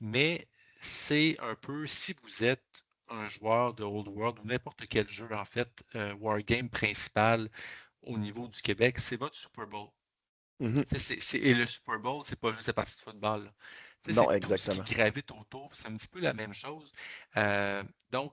Mais c'est un peu, si vous êtes un joueur de Old World ou n'importe quel jeu, en fait, Wargame principal au niveau du Québec, c'est votre Super Bowl. Mhm. Et le Super Bowl, c'est pas juste la partie de football, là. Non, C'est tout ce qui exactement. gravite autour, c'est un petit peu la même chose. Euh,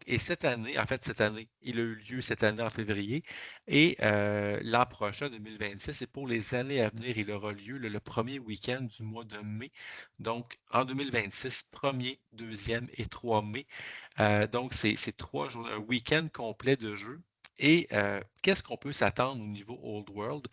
et cette année, en fait, cette année, il a eu lieu cette année en février, et l'an prochain, 2026, et pour les années à venir, il aura lieu le premier week-end du mois de mai. Donc, en 2026, 1er, 2e et 3 mai. Donc, c'est 3 jours, un week-end complet de jeu. Et qu'est-ce qu'on peut s'attendre au niveau Old World?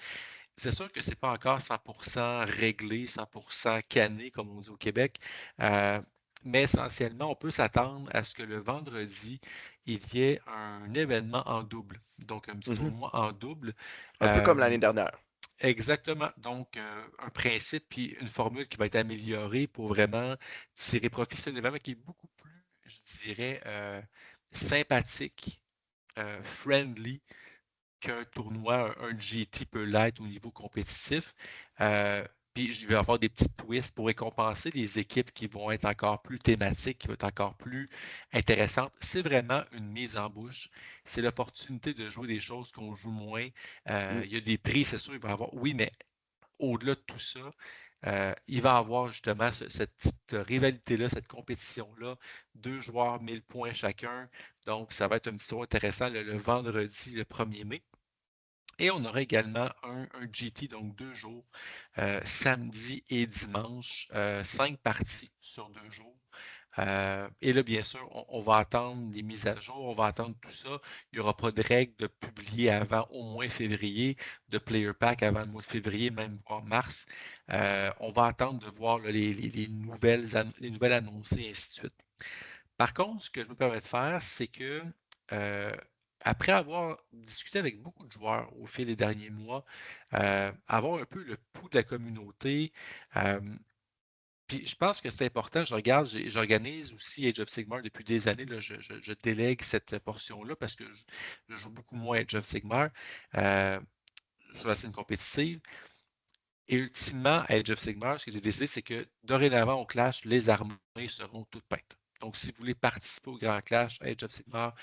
C'est sûr que c'est pas encore 100% réglé, 100% canné, comme on dit au Québec, euh, mais essentiellement, on peut s'attendre à ce que le vendredi, il y ait un événement en double, donc un petit Mhm. tournoi en double. Un peu comme l'année Euh, dernière. Exactement. Donc, un principe puis une formule qui va être améliorée pour vraiment tirer profit. C'est un événement qui est beaucoup plus, je dirais, sympathique, friendly qu'un tournoi, un GT peut l'être au niveau compétitif. Euh, Puis je vais avoir des petits twists pour récompenser les équipes qui vont être encore plus thématiques, qui vont être encore plus intéressantes. C'est vraiment une mise en bouche. C'est l'opportunité de jouer des choses qu'on joue moins. Mm. Il y a des prix, c'est sûr, il va y avoir. Oui, mais au-delà de tout ça, il va y avoir justement cette petite rivalité-là, cette compétition-là. 2 joueurs, 1000 points chacun. Donc, ça va être un petit tour intéressant le vendredi, le 1er mai. Et on aura également un GT, donc 2 jours, samedi et dimanche, 5 parties sur 2 jours. Et là, bien sûr, on va attendre les mises à jour, on va attendre tout ça. Il n'y aura pas de règle de publier avant au moins février, de player pack avant le mois de février, même voire mars. On va attendre de voir là, les nouvelles annoncées, et ainsi de suite. Par contre, ce que je me permets de faire, c'est que euh, après avoir discuté avec beaucoup de joueurs au fil des derniers mois, avoir un peu le pouls de la communauté, euh, puis je pense que c'est important, j'organise aussi Age of Sigmar depuis des années, là, je délègue cette portion-là parce que je joue beaucoup moins Age of Sigmar euh, sur la scène compétitive. Et ultimement, à Age of Sigmar, ce que j'ai décidé, c'est que dorénavant, au Clash, les armées seront toutes peintes. Donc, si vous voulez participer au Grand Clash, Age of Sigmar,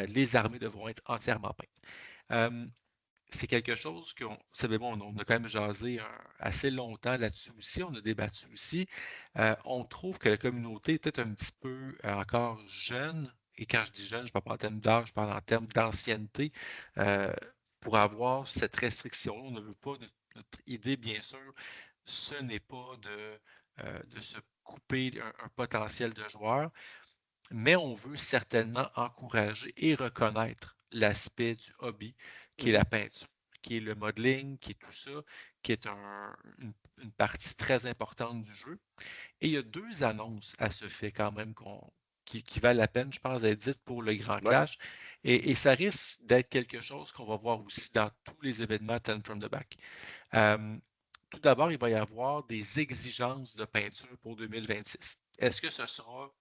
les armées devront être entièrement peintes. Euh, c'est quelque chose que, vous savez, bon, on a quand même jasé assez longtemps là-dessus aussi, on a débattu aussi. On trouve que la communauté est peut-être un petit peu encore jeune, et quand je dis jeune, je ne parle pas en termes d'âge, je parle en termes d'ancienneté, euh, pour avoir cette restriction-là. On ne veut pas, notre idée, bien sûr, ce n'est pas de se couper un potentiel de joueur, mais on veut certainement encourager et reconnaître l'aspect du hobby, qui est Mhm. la peinture, qui est le modeling, qui est tout ça, qui est une partie très importante du jeu. Et il y a 2 annonces à ce fait quand même qui valent la peine, je pense, d'être dites pour le Grand Ouais. Clash. Et ça risque d'être quelque chose qu'on va voir aussi dans tous les événements Ten from the Back. Euh, Tout d'abord, il va y avoir des exigences de peinture pour 2026. Est-ce que ce sera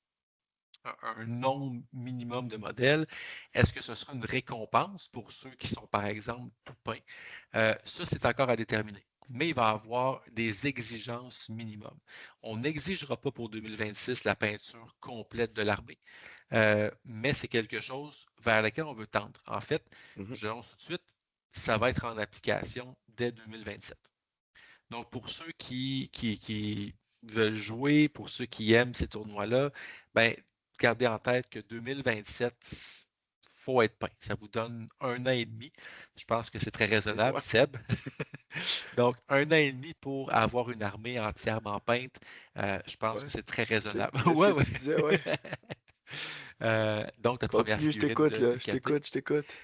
un nombre minimum de modèles? Est-ce que ce sera une récompense pour ceux qui sont, par exemple, tout peints? Ça, c'est encore à déterminer. Mais il va y avoir des exigences minimum. On n'exigera pas pour 2026 la peinture complète de l'armée, mais c'est quelque chose vers lequel on veut tendre. En fait, Mhm. je l'annonce tout de suite, ça va être en application dès 2027. Donc, pour ceux qui veulent jouer, pour ceux qui aiment ces tournois-là, ben, gardez en tête que 2027, il faut être peint. Ça vous donne 1 an et demi. Je pense que c'est très raisonnable, Ouais. Seb. Donc, 1 an et demi pour avoir une armée entièrement peinte, je pense que Ouais. c'est très raisonnable. Qu'est-ce que Ouais, ouais. tu disais, ouais? Donc, ta première Continue, je figurine t'écoute, là. de Je KT. t'écoute, je t'écoute.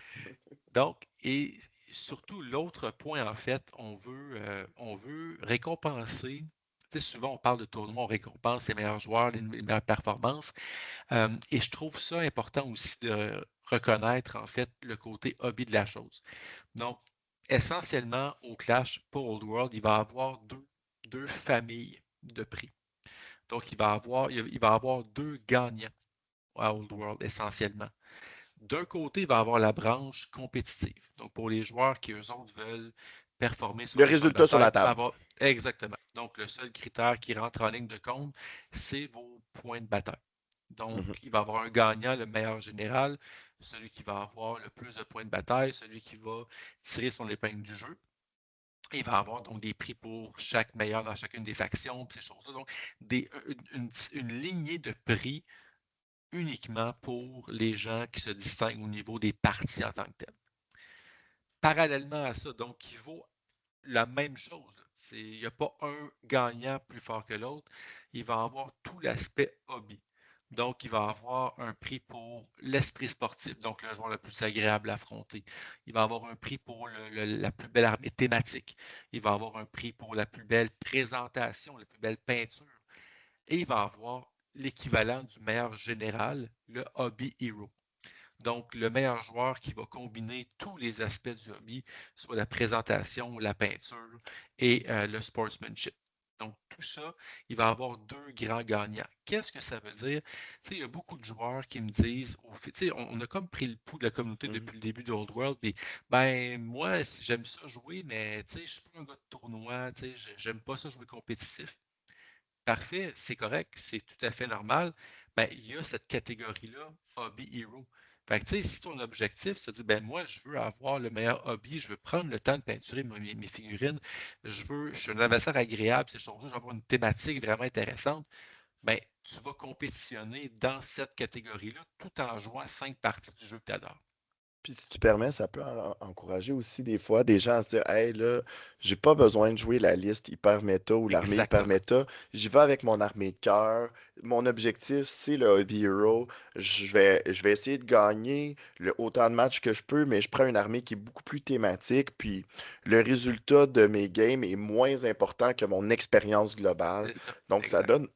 Donc, et surtout, l'autre point, en fait, on veut récompenser. Tu sais, souvent, on parle de tournois, on récompense les meilleurs joueurs, les meilleures performances. Et je trouve ça important aussi de reconnaître, en fait, le côté hobby de la chose. Donc, essentiellement, au Clash pour Old World, il va y avoir deux familles de prix. Donc, il va y avoir deux gagnants à Old World, essentiellement. D'un côté, il va y avoir la branche compétitive. Donc, pour les joueurs qui, eux autres, veulent performer sur Le le champ de résultat sur bataille, la table. avoir exactement. Donc, le seul critère qui rentre en ligne de compte, c'est vos points de bataille. Donc, Mhm. il va y avoir un gagnant, le meilleur général, celui qui va avoir le plus de points de bataille, celui qui va tirer son épingle du jeu. Il va y avoir donc des prix pour chaque meilleur dans chacune des factions, ces choses-là. Donc, une lignée de prix uniquement pour les gens qui se distinguent au niveau des parties en tant que telles. Parallèlement à ça, donc, il vaut la même chose. Il n'y a pas un gagnant plus fort que l'autre. Il va avoir tout l'aspect hobby. Donc, il va avoir un prix pour l'esprit sportif, donc le joueur le plus agréable à affronter. Il va avoir un prix pour la plus belle armée thématique. Il va avoir un prix pour la plus belle présentation, la plus belle peinture. Et il va avoir l'équivalent du meilleur général, le Hobby Hero. Donc, le meilleur joueur qui va combiner tous les aspects du hobby, soit la présentation, la peinture et le sportsmanship. Donc, tout ça, il va y avoir deux grands gagnants. Qu'est-ce que ça veut dire? Tu sais, il y a beaucoup de joueurs qui me disent, on a comme pris le pouls de la communauté Mhm. depuis le début de Old World, puis ben moi, j'aime ça jouer, mais tu sais, je suis pas un gars de tournoi, tu sais, j'aime pas ça jouer compétitif. Parfait, c'est correct, c'est tout à fait normal. Ben, il y a cette catégorie-là, Hobby Hero. Fait que, tu sais, si ton objectif, c'est de dire, ben, moi, je veux avoir le meilleur hobby, je veux prendre le temps de peinturer mes figurines, je suis un adversaire agréable, ces choses-là, je veux avoir une thématique vraiment intéressante, ben, tu vas compétitionner dans cette catégorie-là tout en jouant 5 parties du jeu que tu adores. Puis si tu permets, ça peut encourager aussi des fois des gens à se dire, hey là, j'ai pas besoin de jouer la liste hyper méta ou l'armée hyper Exactement. méta. J'y vais avec mon armée de cœur. Mon objectif, c'est le Hobby Hero. Je vais essayer de gagner autant de matchs que je peux, mais je prends une armée qui est beaucoup plus thématique. Puis le résultat de mes games est moins important que mon expérience globale. C'est ça. Donc ça Exact. donne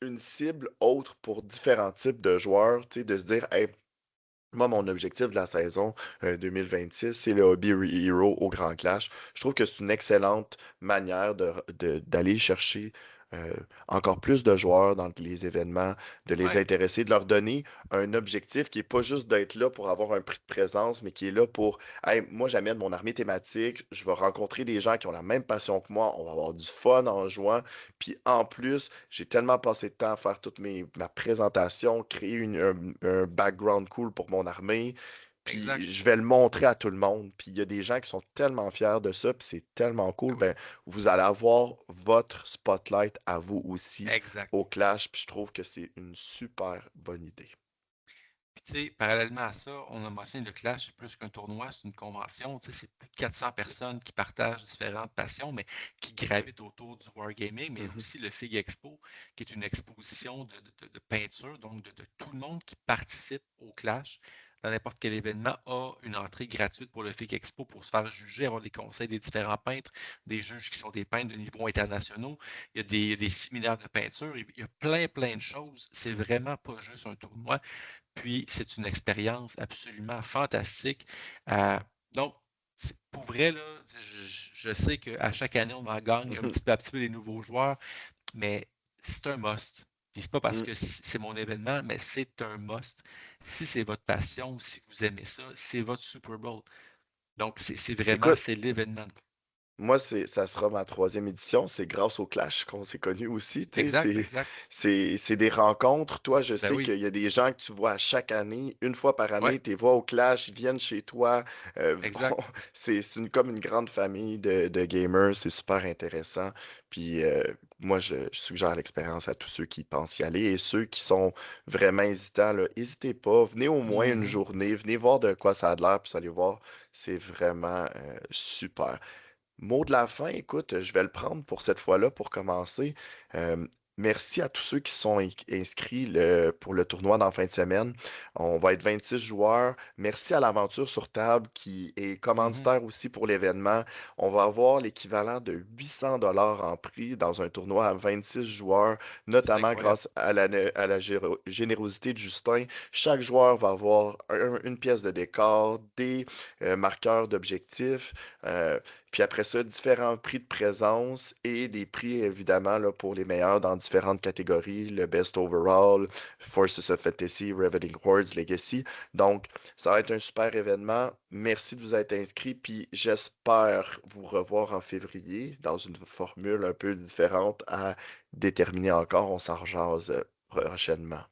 une cible autre pour différents types de joueurs, tu sais, de se dire, hey, moi, mon objectif de la saison 2026, c'est le Hobby Hero au Grand Clash. Je trouve que c'est une excellente manière d'aller chercher euh, encore plus de joueurs dans les événements, de les Ouais, intéresser, de leur donner un objectif qui n'est pas juste d'être là pour avoir un prix de présence, mais qui est là pour, hey, moi, j'amène mon armée thématique, je vais rencontrer des gens qui ont la même passion que moi, on va avoir du fun en jouant, puis en plus, j'ai tellement passé de temps à faire ma présentation, créer un background cool pour mon armée, puis exact. je vais le montrer à tout le monde. Puis il y a des gens qui sont tellement fiers de ça, puis c'est tellement Ah cool. oui, Ben, vous allez avoir votre spotlight à vous aussi exact. au Clash, puis je trouve que c'est une super bonne idée. Puis, tu sais, parallèlement à ça, on a mentionné le Clash, c'est plus qu'un tournoi, c'est une convention. Tu sais, c'est plus de 400 personnes qui partagent différentes passions, mais qui gravitent autour du wargaming, mais Mhm. aussi le FIG Expo, qui est une exposition de peinture, donc de tout le monde qui participe au Clash. dans n'importe quel événement, a une entrée gratuite pour le FIC Expo pour se faire juger, avoir les conseils des différents peintres, des juges qui sont des peintres de niveau internationaux. Il y a des séminaires de peinture, il y a plein de choses. C'est vraiment pas juste un tournoi. Puis, c'est une expérience absolument fantastique. Euh, donc, pour vrai, là, je sais qu'à chaque année, on en gagne un petit peu des nouveaux joueurs, mais c'est un must. Puis c'est pas parce Mm. que c'est mon événement, mais c'est un must. Si c'est votre passion, si vous aimez ça, c'est votre Super Bowl. Donc, c'est vraiment, Écoute, c'est l'événement. moi, ça sera ma troisième édition. C'est grâce au Clash qu'on s'est connus aussi. Tu sais, Exact, exact. c'est des rencontres. Toi, je Ben sais oui, qu'il y a des gens que tu vois à chaque année, une fois par ouais, année, tu les vois au Clash, ils viennent chez toi. exact. C'est comme une grande famille de gamers. C'est super intéressant. Puis moi, je suggère l'expérience à tous ceux qui pensent y aller et ceux qui sont vraiment hésitants, là, n'hésitez pas. Venez au moins une Mhm, journée. Venez voir de quoi ça a l'air, puis vous allez voir, c'est vraiment super. Mot de la fin, écoute, je vais le prendre pour cette fois-là pour commencer. Euh, Merci à tous ceux qui sont inscrits pour le tournoi dans la fin de semaine. On va être 26 joueurs. Merci à l'Aventure sur table qui est mhm. commanditaire aussi pour l'événement. On va avoir l'équivalent de 800 dollars en prix dans un tournoi à 26 joueurs, C'est notamment incroyable. grâce à la générosité de Justin. Chaque joueur va avoir une pièce de décor, des marqueurs d'objectifs. euh, Puis après ça, différents prix de présence et des prix évidemment là, pour les meilleurs dans différentes catégories, le Best Overall, Forces of Fantasy, Reveling Hordes, Legacy. Donc, ça va être un super événement. Merci de vous être inscrit, puis j'espère vous revoir en février dans une formule un peu différente à déterminer encore. On s'en rejase prochainement.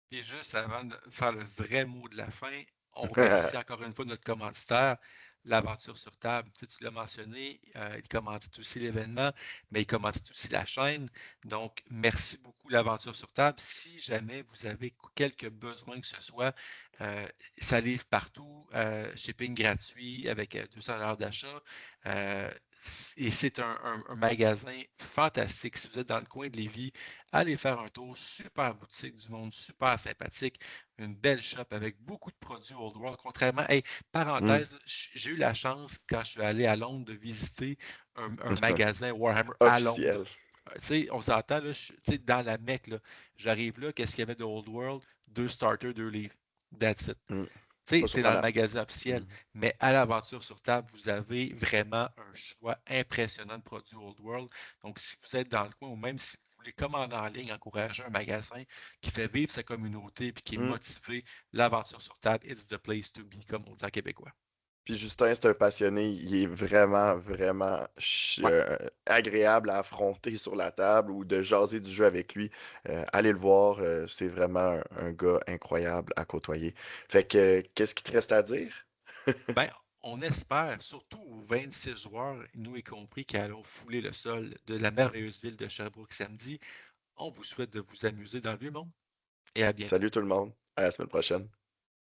Puis juste avant de faire le vrai mot de la fin, on remercie encore une fois notre commanditaire, l'Aventure sur table. Tu l'as mentionné, il commandite aussi l'événement, mais il commandite aussi la chaîne. Donc, merci beaucoup, l'Aventure sur table. Si jamais vous avez quelques besoins que ce soit, euh, ça livre partout, shipping gratuit avec 200 $ d'achat. Euh, et c'est un magasin fantastique. Si vous êtes dans le coin de Lévis, allez faire un tour. Super boutique du monde, super sympathique. Une belle shop avec beaucoup de produits Old World. Contrairement, hey, Hmm. parenthèse, j'ai eu la chance quand je suis allé à Londres de visiter un magasin Warhammer à Londres. Officiel. Tu sais, on s'entend, là, tu sais, dans la Mecque, là, j'arrive là, qu'est-ce qu'il y avait de Old World? Deux starters, deux livres. That's it. Hmm. Tu Pas sais, tu es dans le surprenant. magasin officiel, Hmm. mais à l'aventure sur table, vous avez vraiment un choix impressionnant de produits Old World. Donc, si vous êtes dans le coin ou même si vous voulez commander en ligne, encourager un magasin qui fait vivre sa communauté et qui est Hmm. motivé, l'aventure sur table, it's the place to be, comme on dit en québécois. Puis Justin, c'est un passionné, il est vraiment, vraiment Ouais. agréable à affronter sur la table ou de jaser du jeu avec lui. Allez le voir, c'est vraiment un gars incroyable à côtoyer. Fait que, qu'est-ce qu'il te reste à dire? Ben, on espère, surtout aux 26 joueurs, nous y compris, qui allons fouler le sol de la merveilleuse ville de Sherbrooke samedi, on vous souhaite de vous amuser dans le vieux monde et à bientôt. Salut tout le monde, à la semaine prochaine.